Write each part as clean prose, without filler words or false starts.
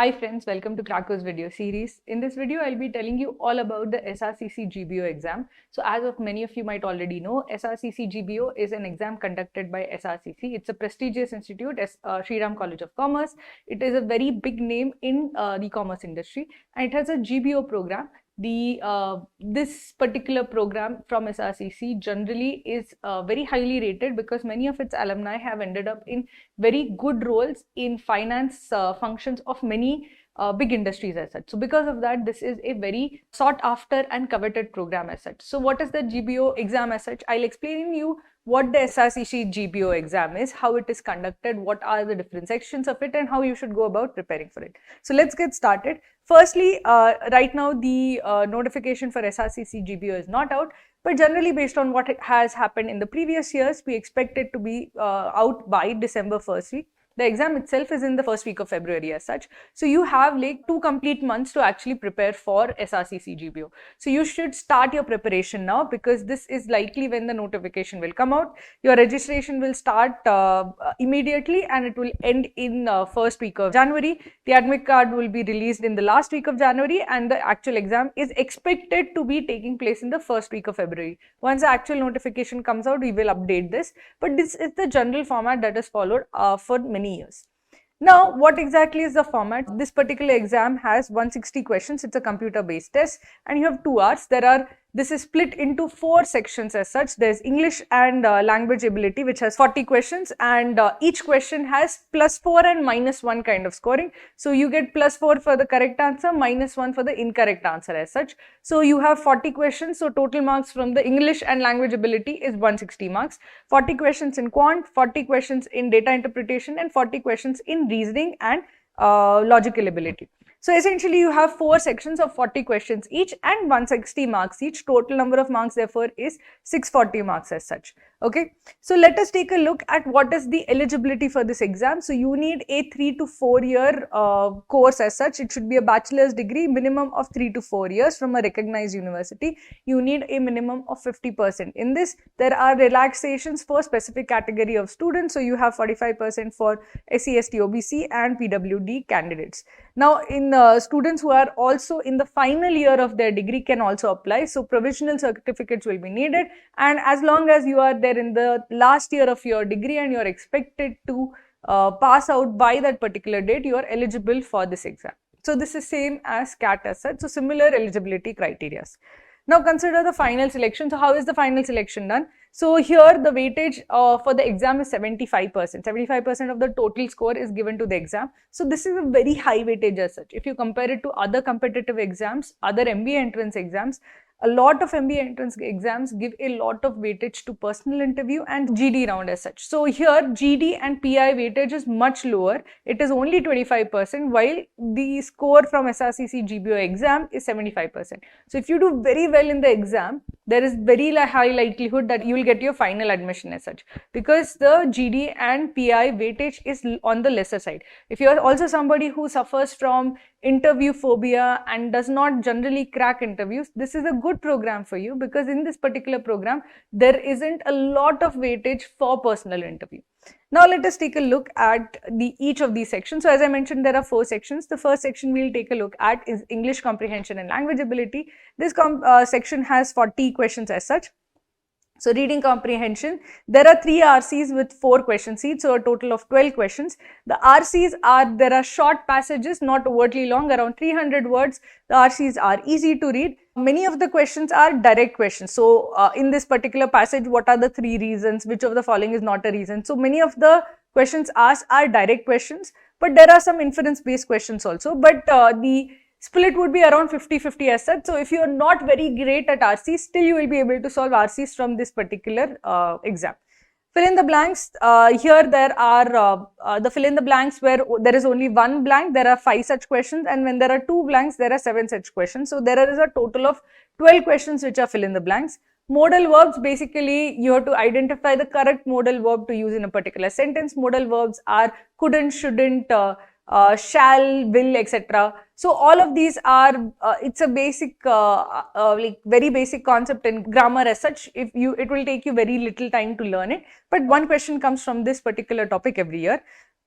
Hi friends, welcome to Krako's video series. In this video, I'll be telling you all about the SRCC GBO exam. So as of many of you might already know, SRCC GBO is an exam conducted by SRCC. It's a prestigious institute, Sri Ram College of Commerce. It is a very big name in the commerce industry, and it has a GBO program. This particular program from SRCC generally is very highly rated because many of its alumni have ended up in very good roles in finance functions of many big industries as such. So because of that, this is a very sought after and coveted program as such. So what is the GBO exam as such? I'll explain you what the SRCC GBO exam is, how it is conducted, what are the different sections of it, and how you should go about preparing for it. So let's get started. Firstly, right now the notification for SRCC GBO is not out, but generally based on what has happened in the previous years, we expect it to be out by December first week. The exam itself is in the first week of February as such. So you have like 2 complete months to actually prepare for SRCC GBO. So you should start your preparation now because this is likely when the notification will come out. Your registration will start immediately and it will end in first week of January. The admit card will be released in the last week of January and the actual exam is expected to be taking place in the first week of February. Once the actual notification comes out, we will update this. But this is the general format that is followed for many years. Now, what exactly is the format? This particular exam has 160 questions. It's a computer-based test, and you have 2 hours. This is split into 4 sections as such. There's English and language ability, which has 40 questions, and each question has +4 and -1 kind of scoring. So you get +4 for the correct answer, -1 for the incorrect answer as such. So you have 40 questions. So total marks from the English and language ability is 160 marks. 40 questions in quant, 40 questions in data interpretation, and 40 questions in reasoning and logical ability. So essentially you have 4 sections of 40 questions each and 160 marks each. Total number of marks therefore is 640 marks as such. Okay, so let us take a look at what is the eligibility for this exam. So you need a 3 to 4 year course as such. It should be a bachelor's degree, minimum of 3 to 4 years from a recognized university. You need a minimum of 50%. In this, there are relaxations for specific category of students. So you have 45% for SC, ST, OBC and PWD candidates. Now, in students who are also in the final year of their degree can also apply. So provisional certificates will be needed, and as long as you are there in the last year of your degree and you are expected to pass out by that particular date, you are eligible for this exam. So this is same as CAT as such. So similar eligibility criteria. Now consider the final selection. So how is the final selection done? So here the weightage for the exam is 75%. 75% of the total score is given to the exam. So this is a very high weightage as such. If you compare it to other competitive exams, other MBA entrance exams, a lot of MBA entrance exams give a lot of weightage to personal interview and GD round as such. So here GD and PI weightage is much lower. It is only 25%, while the score from SRCC GBO exam is 75%. So if you do very well in the exam, there is very high likelihood that you will get your final admission as such, because the GD and PI weightage is on the lesser side. If you are also somebody who suffers from interview phobia and does not generally crack interviews, this is a good program for you, because in this particular program there isn't a lot of weightage for personal interview. Now let us take a look at each of these sections. So as I mentioned, there are 4 sections. The first section we'll take a look at is English comprehension and language ability. This section has 40 questions as such. So reading comprehension, there are 3 RCs with 4 questions each, so a total of 12 questions. The RCs there are short passages, not overtly long, around 300 words. The RCs are easy to read. Many of the questions are direct questions. So in this particular passage, what are the 3 reasons? Which of the following is not a reason? So many of the questions asked are direct questions, but there are some inference based questions also. But the split would be around 50-50 as such. So if you are not very great at RCs, still you will be able to solve RCs from this particular exam. Fill in the blanks. Here there are the fill in the blanks where there is only 1 blank, there are 5 such questions, and when there are 2 blanks, there are 7 such questions. So there is a total of 12 questions which are fill in the blanks. Modal verbs, basically you have to identify the correct modal verb to use in a particular sentence. Modal verbs are couldn't, shouldn't, shall, will, etc. So all of these are, it's a basic, like very basic concept in grammar as such. It will take you very little time to learn it. But one question comes from this particular topic every year.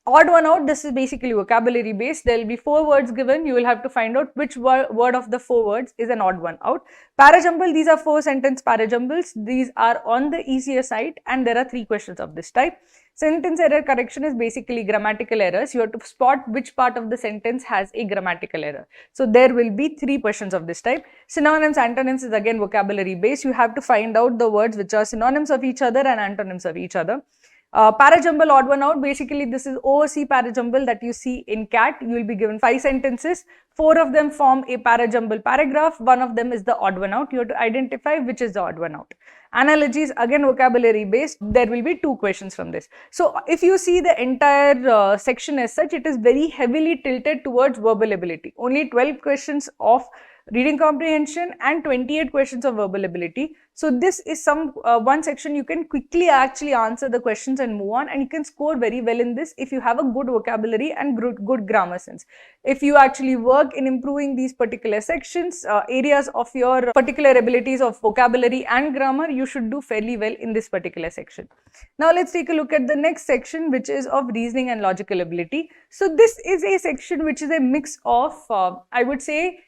Odd one out, this is basically vocabulary based. There will be 4 words given. You will have to find out which word of the 4 words is an odd one out. Parajumble, these are 4 sentence parajumbles. These are on the easier side and there are 3 questions of this type. Sentence error correction is basically grammatical errors. You have to spot which part of the sentence has a grammatical error. So there will be 3 questions of this type. Synonyms, antonyms is again vocabulary based. You have to find out the words which are synonyms of each other and antonyms of each other. Parajumble, odd one out, basically this is OOC parajumble that you see in CAT. You will be given 5 sentences, 4 of them form a parajumble paragraph, 1 of them is the odd one out. You have to identify which is the odd one out. Analogies, again vocabulary based, there will be 2 questions from this. So if you see the entire section as such, it is very heavily tilted towards verbal ability. Only 12 questions of reading comprehension and 28 questions of verbal ability. So this is one section you can quickly actually answer the questions and move on, and you can score very well in this if you have a good vocabulary and good grammar sense. If you actually work in improving these particular sections, areas of your particular abilities of vocabulary and grammar, you should do fairly well in this particular section. Now let's take a look at the next section, which is of reasoning and logical ability. So this is a section which is a mix of, I would say,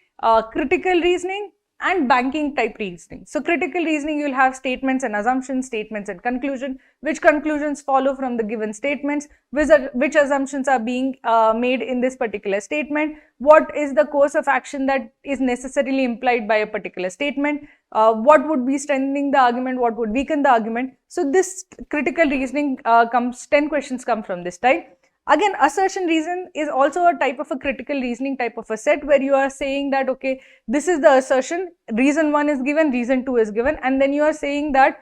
critical reasoning and banking type reasoning. So critical reasoning, you will have statements and assumptions, statements and conclusion, which conclusions follow from the given statements, which assumptions are being made in this particular statement, what is the course of action that is necessarily implied by a particular statement, what would be strengthening the argument, what would weaken the argument. So this critical reasoning 10 questions come from this type. Again, assertion reason is also a type of a critical reasoning type of a set where you are saying that, okay, this is the assertion, reason 1 is given, reason 2 is given, and then you are saying that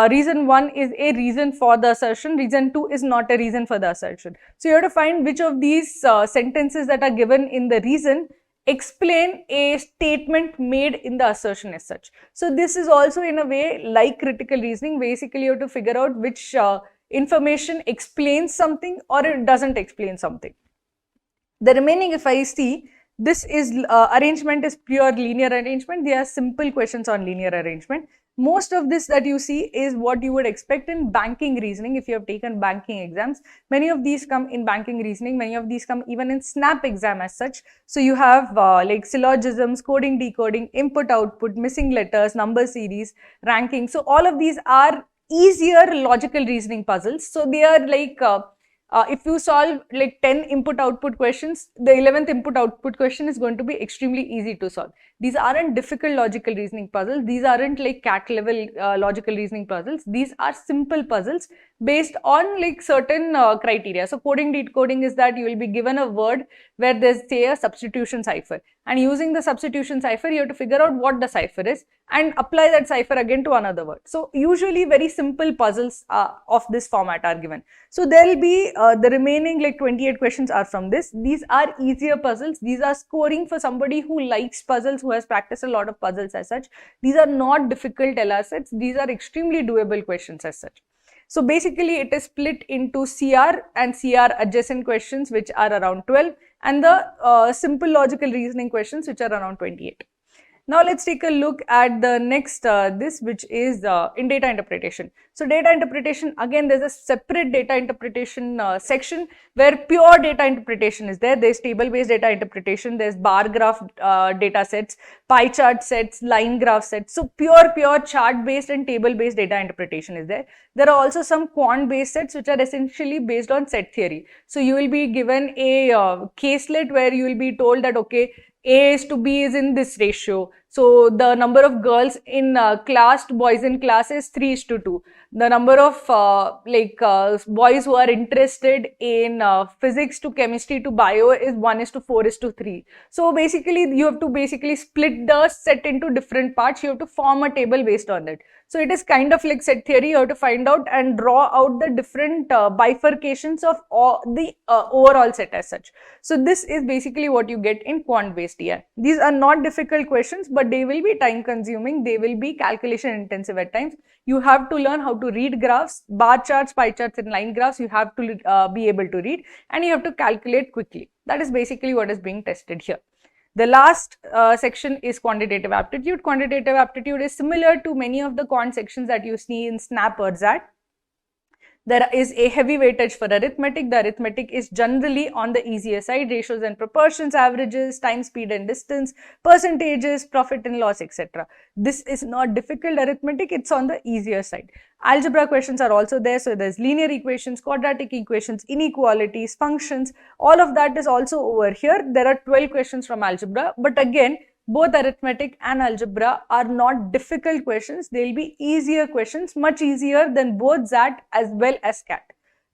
reason 1 is a reason for the assertion, reason 2 is not a reason for the assertion. So you have to find which of these sentences that are given in the reason explain a statement made in the assertion as such. So this is also in a way like critical reasoning. Basically, you have to figure out which information explains something or it doesn't explain something. The remaining, if I see, this is arrangement is pure linear arrangement. They are simple questions on linear arrangement. Most of this that you see is what you would expect in banking reasoning if you have taken banking exams. Many of these come in banking reasoning, many of these come even in SNAP exam as such. So you have like syllogisms, coding, decoding, input, output, missing letters, number series, ranking. So all of these are easier logical reasoning puzzles. So they are like, if you solve like 10 input output questions, the 11th input output question is going to be extremely easy to solve. These aren't difficult logical reasoning puzzles. These aren't like CAT level logical reasoning puzzles. These are simple puzzles based on like certain criteria. So coding, decoding is that you will be given a word where there's say a substitution cipher, and using the substitution cipher you have to figure out what the cipher is and apply that cipher again to another word. So usually very simple puzzles of this format are given. So there will be the remaining like 28 questions are from this. These are easier puzzles. These are scoring for somebody who likes puzzles, who has practiced a lot of puzzles as such. These are not difficult LR sets. These are extremely doable questions as such. So basically it is split into CR and CR adjacent questions, which are around 12, and the simple logical reasoning questions, which are around 28. Now let's take a look at the next which is in data interpretation. So data interpretation, again there's a separate data interpretation section where pure data interpretation is there. There's table based data interpretation, there's bar graph data sets, pie chart sets, line graph sets. So pure chart based and table based data interpretation is there. There are also some quant based sets which are essentially based on set theory. So you will be given a caselet where you will be told that, okay, A is to B is in this ratio. So the number of girls in class to boys in class is 3:2. The number of boys who are interested in physics to chemistry to bio is 1:4:3. So basically you have to basically split the set into different parts. You have to form a table based on that. So it is kind of like set theory. You have to find out and draw out the different bifurcations of the overall set as such. So this is basically what you get in quant based DI. These are not difficult questions, but they will be time consuming. They will be calculation intensive at times. You have to learn how to read graphs, bar charts, pie charts and line graphs. You have to be able to read, and you have to calculate quickly. That is basically what is being tested here. The last section is quantitative aptitude. Quantitative aptitude is similar to many of the quant sections that you see in SNAP or XAT. There is a heavy weightage for arithmetic. The arithmetic is generally on the easier side, ratios and proportions, averages, time, speed and distance, percentages, profit and loss, etc. This is not difficult arithmetic, it's on the easier side. Algebra questions are also there, so there's linear equations, quadratic equations, inequalities, functions, all of that is also over here. There are 12 questions from algebra, but again, both arithmetic and algebra are not difficult questions. They'll be easier questions, much easier than both XAT as well as CAT.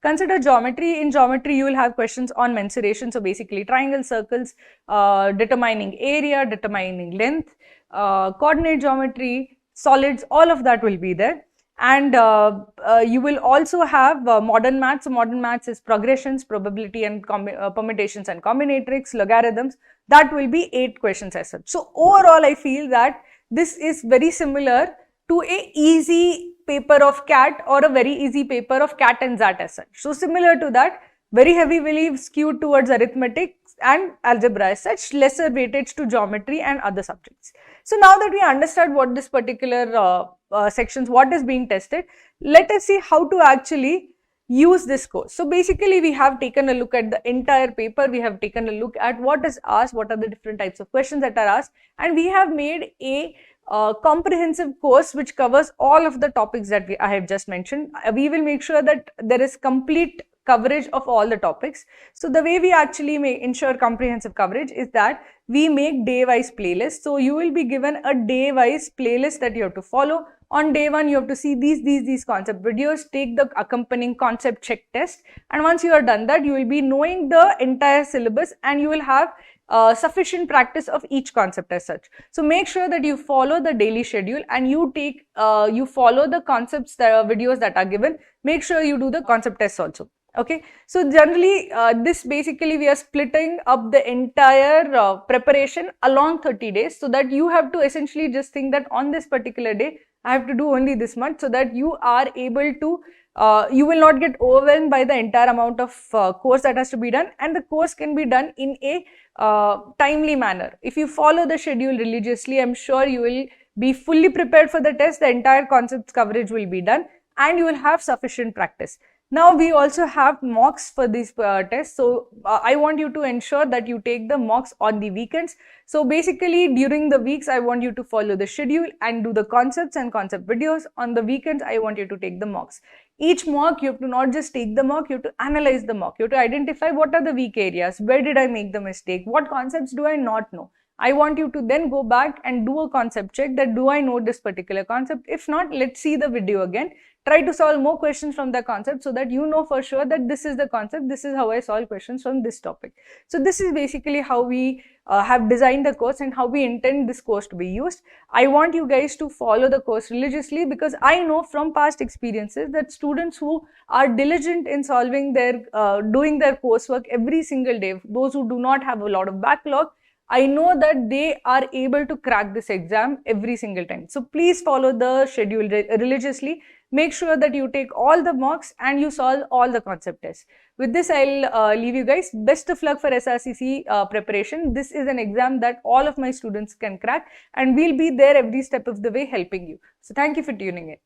Consider geometry. In geometry, you will have questions on mensuration. So basically triangles, circles, determining area, determining length, coordinate geometry, solids, all of that will be there. And you will also have modern maths. So modern maths is progressions, probability and permutations and combinatorics, logarithms. That will be 8 questions as such. So overall, I feel that this is very similar to a easy paper of CAT or a very easy paper of CAT and XAT as such. So similar to that, very heavily skewed towards arithmetic and algebra as such, lesser weightage to geometry and other subjects. So now that we understand what this particular sections, what is being tested, let us see how to actually use this course. So basically, we have taken a look at the entire paper, we have taken a look at what is asked, what are the different types of questions that are asked, and we have made a comprehensive course which covers all of the topics that I have just mentioned. We will make sure that there is complete coverage of all the topics. So the way we actually ensure comprehensive coverage is that we make day-wise playlists. So you will be given a day-wise playlist that you have to follow. On day 1, you have to see these concept videos, take the accompanying concept check test, and once you are done that, you will be knowing the entire syllabus and you will have sufficient practice of each concept as such. So make sure that you follow the daily schedule and you follow the concepts, the videos that are given. Make sure you do the concept tests also. Okay, so generally this basically we are splitting up the entire preparation along 30 days, so that you have to essentially just think that on this particular day I have to do only this much, so that you are able to you will not get overwhelmed by the entire amount of course that has to be done, and the course can be done in a timely manner. If you follow the schedule religiously, I'm sure you will be fully prepared for the test. The entire concepts coverage will be done and you will have sufficient practice. Now we also have mocks for these tests. So I want you to ensure that you take the mocks on the weekends. So basically during the weeks, I want you to follow the schedule and do the concepts and concept videos. On the weekends, I want you to take the mocks. Each mock, you have to not just take the mock, you have to analyze the mock. You have to identify what are the weak areas, where did I make the mistake, what concepts do I not know. I want you to then go back and do a concept check that do I know this particular concept. If not, let's see the video again. Try to solve more questions from the concept so that you know for sure that this is the concept, this is how I solve questions from this topic. So this is basically how we have designed the course and how we intend this course to be used. I want you guys to follow the course religiously, because I know from past experiences that students who are diligent in solving their, doing their coursework every single day, those who do not have a lot of backlog, I know that they are able to crack this exam every single time. So please follow the schedule religiously. Make sure that you take all the mocks and you solve all the concept tests. With this, I'll leave you guys. Best of luck for SRCC preparation. This is an exam that all of my students can crack, and we'll be there every step of the way helping you. So thank you for tuning in.